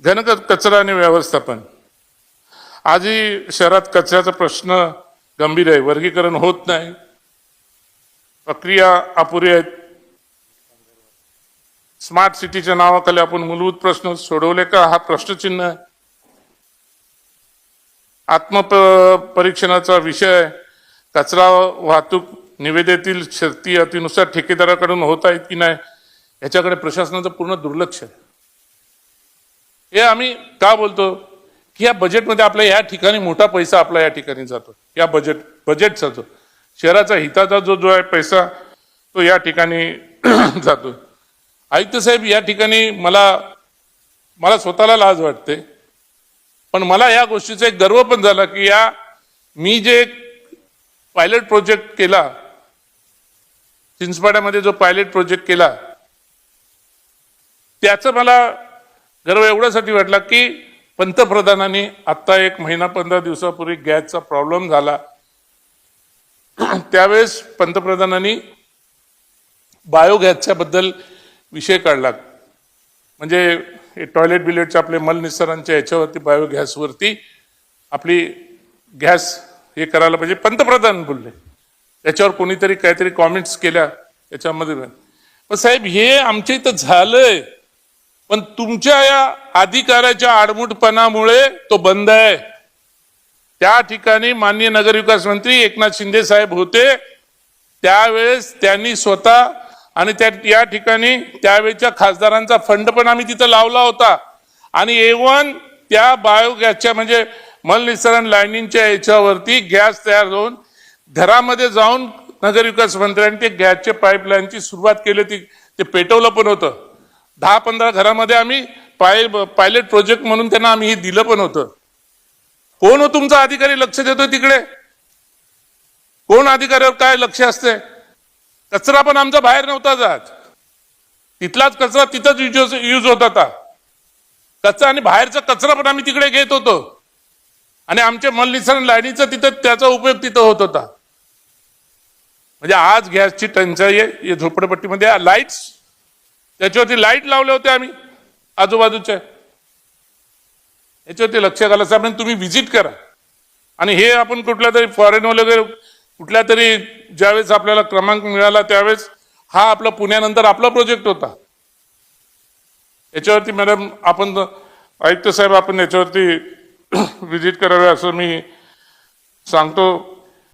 कचरा आणि व्यवस्थापन. आजही शहरात कचऱ्याचा प्रश्न गंभीर आहे. वर्गीकरण होत नाही, प्रक्रिया अपुरी आहेत. स्मार्ट सिटीच्या नावाखाली आपण मूलभूत प्रश्न सोडवले का हा प्रश्नचिन्ह आहे. आत्मपरीक्षणाचा विषय कचरा वाहतूक निविदेतील शर्ती अटीनुसार ठेकेदाराकडून होत आहेत की नाही याच्याकडे प्रशासनाचं पूर्ण दुर्लक्ष आहे. हे आम्ही का बोलतो की या बजेटमध्ये आपल्या या ठिकाणी मोठा पैसा आपला या ठिकाणी जातो. या बजेटचा जो शहराचा हिताचा जो आहे पैसा तो या ठिकाणी जातो. आयुक्त साहेब, या ठिकाणी मला स्वतःला लाज वाटते, पण मला या गोष्टीचा एक गर्व पण झाला की मी जे पायलट प्रोजेक्ट केला, चिंचपाड्यामध्ये जो पायलट प्रोजेक्ट केला, त्याचं मला गर्व एवढ्यासाठी वाटला की पंतप्रधानांनी आता 1 महिना 15 दिवसापूर्वी गॅसचा प्रॉब्लेम झाला, त्यावेळेस पंतप्रधानांनी बायोगॅसच्या बद्दल विषय काढला. म्हणजे टॉयलेट बिलेटचे आपले मलनिस्सारांच्या याच्यावरती बायोगॅसवरती आपली गॅस हे करायला पाहिजे. पंतप्रधान बोलले, त्याच्यावर कोणीतरी काहीतरी कॉमेंट्स केल्या त्याच्यामध्ये. पण साहेब, हे आमच्या इथं झालंय, पण तुमच्या या अधिकाऱ्याच्या आडमुठपणामुळे तो बंद आहे. त्या ठिकाणी माननीय नगरविकास मंत्री एकनाथ शिंदे साहेब होते, त्यावेळेस त्यांनी स्वतः आणि या ठिकाणी त्यावेळेच्या खासदारांचा फंड पण आम्ही तिथं लावला होता. आणि एवन त्या बायोगॅसच्या म्हणजे मलनिस्सारण लाईनींच्या याच्यावरती गॅस तयार होऊन घरामध्ये जाऊन नगरविकास मंत्र्यांनी ते गॅसच्या पाईपलाईनची सुरुवात केली होती. ते पेटवलं पण होतं. 10-15 घरामध्ये आम्ही पायलट प्रोजेक्ट म्हणून त्यांना आम्ही हे दिलं पण होतं. कोण हो तुमचा अधिकारी लक्ष देतोय तिकडे? कोण अधिकाऱ्यावर काय लक्ष असते? कचरा पण आमचा बाहेर नव्हता जात, तिथलाच कचरा तिथंच यूज होत होता. कचरा आणि बाहेरचा कचरा पण आम्ही तिकडे घेत होतो आणि आमच्या मलनिस्सारण लाईनीचा तिथं त्याचा उपयोग तिथं होत होता. म्हणजे आज गॅसची टंचाई आहे. झोपडपट्टीमध्ये लाईट्स, त्याच्यावरती लाईट लावले होते आम्ही आजूबाजूच्या, याच्यावरती लक्ष घाला. साहेब, तुम्ही व्हिजिट करा. आणि हे आपण कुठल्या तरी फॉरेन वगैरे कुठल्या तरी ज्यावेळेस आपल्याला क्रमांक मिळाला त्यावेळेस हा आपला पुण्यानंतर आपला प्रोजेक्ट होता. याच्यावरती मॅडम आपण आयुक्त साहेब आपण याच्यावरती व्हिजिट करावे असं मी सांगतो.